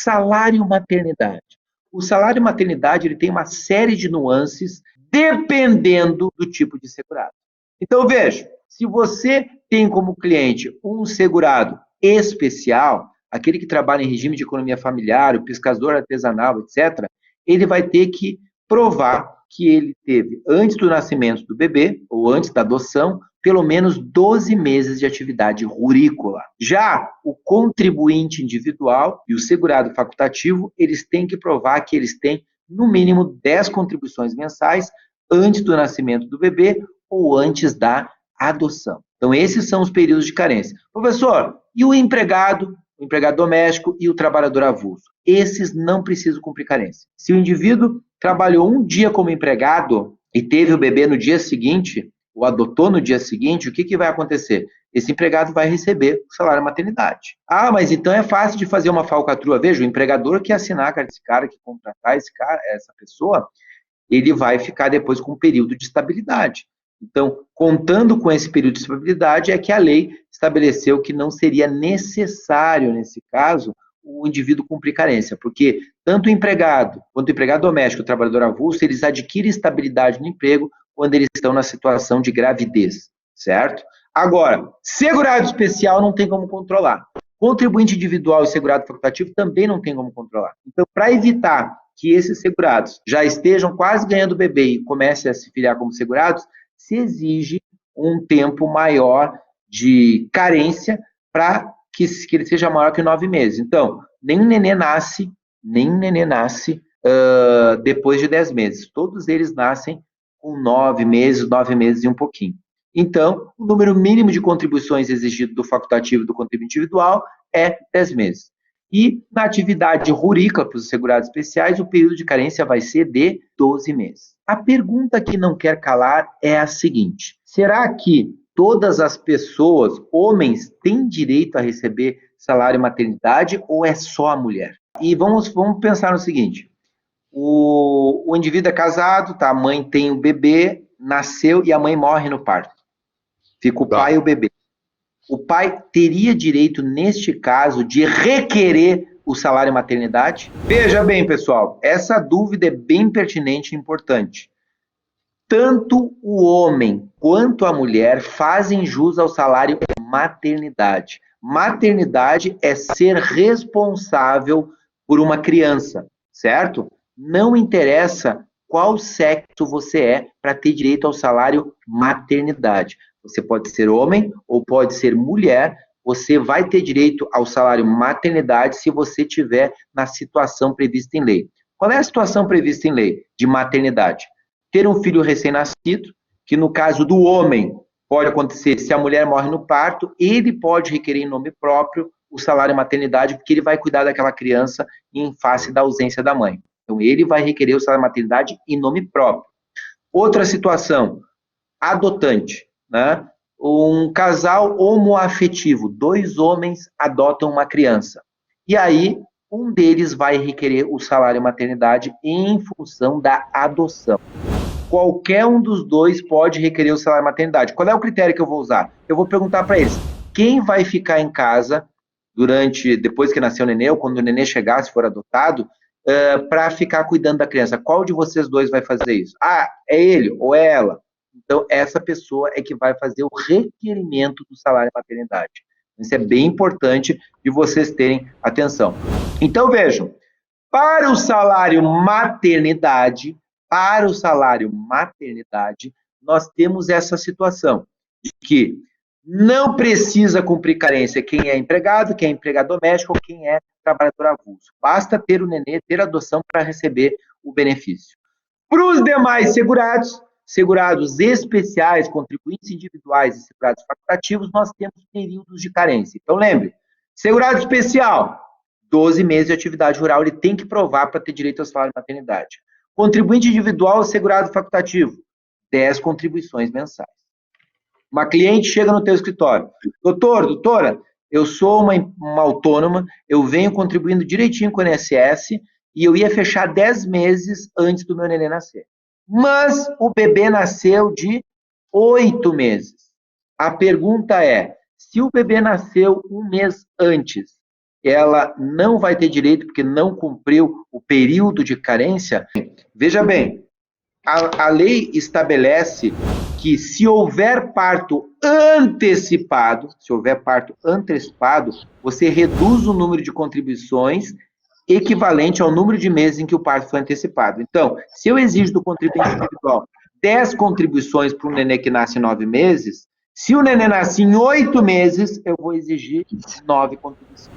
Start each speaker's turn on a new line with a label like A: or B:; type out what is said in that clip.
A: salário maternidade. O salário maternidade ele tem uma série de nuances dependendo do tipo de segurado. Então, veja, se você tem como cliente um segurado especial, aquele que trabalha em regime de economia familiar, o pescador artesanal, etc., ele vai ter que provar que ele teve, antes do nascimento do bebê, ou antes da adoção, pelo menos 12 meses de atividade rurícola. Já o contribuinte individual e o segurado facultativo, eles têm que provar que eles têm, no mínimo, 10 contribuições mensais antes do nascimento do bebê ou antes da adoção. Então, esses são os períodos de carência. Professor, e o empregado doméstico e o trabalhador avulso? Esses não precisam cumprir carência. Se o indivíduo trabalhou um dia como empregado e teve o bebê no dia seguinte, ou adotou no dia seguinte, o que vai acontecer? Esse empregado vai receber o salário maternidade. Ah, mas então é fácil de fazer uma falcatrua. Veja, o empregador que assinar a carta desse cara, que contratar essa pessoa, ele vai ficar depois com um período de estabilidade. Então, contando com esse período de estabilidade, é que a lei estabeleceu que não seria necessário, nesse caso, o indivíduo cumprir carência, porque tanto o empregado quanto o empregado doméstico, o trabalhador avulso, eles adquirem estabilidade no emprego quando eles estão na situação de gravidez, certo? Agora, segurado especial não tem como controlar. Contribuinte individual e segurado facultativo também não tem como controlar. Então, para evitar que esses segurados já estejam quase ganhando bebê e comecem a se filiar como segurados, se exige um tempo maior de carência para que ele seja maior que 9 meses. Então, nenhum nenê nasce depois de 10 meses. Todos eles nascem com 9 meses e um pouquinho. Então, o número mínimo de contribuições exigido do facultativo e do contribuinte individual é 10 meses. E na atividade rurícola para os segurados especiais, o período de carência vai ser de 12 meses. A pergunta que não quer calar é a seguinte: será que todas as pessoas, homens, têm direito a receber salário maternidade ou é só a mulher? E vamos pensar no seguinte: o indivíduo é casado, tá? A mãe tem o bebê, nasceu e a mãe morre no parto. Fica o pai e o bebê. O pai teria direito, neste caso, de requerer o salário maternidade? Veja bem, pessoal, essa dúvida é bem pertinente e importante. Tanto o homem quanto a mulher fazem jus ao salário maternidade. Maternidade é ser responsável por uma criança, certo? Não interessa qual sexo você é para ter direito ao salário maternidade. Você pode ser homem ou pode ser mulher, você vai ter direito ao salário maternidade se você estiver na situação prevista em lei. Qual é a situação prevista em lei de maternidade? Ter um filho recém-nascido, que no caso do homem pode acontecer, se a mulher morre no parto, ele pode requerer em nome próprio o salário maternidade, porque ele vai cuidar daquela criança em face da ausência da mãe. Então, ele vai requerer o salário maternidade em nome próprio. Outra situação, adotante, né? Um casal homoafetivo, 2 homens adotam uma criança. E aí, um deles vai requerer o salário maternidade em função da adoção. Qualquer um dos dois pode requerer o salário maternidade. Qual é o critério que eu vou usar? Eu vou perguntar para eles, quem vai ficar em casa depois que nasceu o nenê, ou quando o nenê chegar, se for adotado, para ficar cuidando da criança? Qual de vocês dois vai fazer isso? Ah, é ele ou é ela? Então, essa pessoa é que vai fazer o requerimento do salário maternidade. Isso é bem importante de vocês terem atenção. Então, vejam, para o salário maternidade, nós temos essa situação de que não precisa cumprir carência quem é empregado doméstico ou quem é trabalhador avulso. Basta ter o nenê, ter adoção para receber o benefício. Para os demais segurados especiais, contribuintes individuais e segurados facultativos, nós temos períodos de carência. Então, lembre, segurado especial, 12 meses de atividade rural, ele tem que provar para ter direito ao salário de maternidade. Contribuinte individual, segurado facultativo, 10 contribuições mensais. Uma cliente chega no teu escritório, doutora, eu sou uma autônoma, eu venho contribuindo direitinho com o INSS e eu ia fechar 10 meses antes do meu neném nascer. Mas o bebê nasceu de 8 meses. A pergunta é, se o bebê nasceu um mês antes, ela não vai ter direito porque não cumpriu o período de carência? Veja bem, a lei estabelece que se houver parto antecipado, você reduz o número de contribuições equivalente ao número de meses em que o parto foi antecipado. Então, se eu exijo do contribuinte individual 10 contribuições para um nenê que nasce em 9 meses, se o nenê nasce em 8 meses, eu vou exigir 9 contribuições.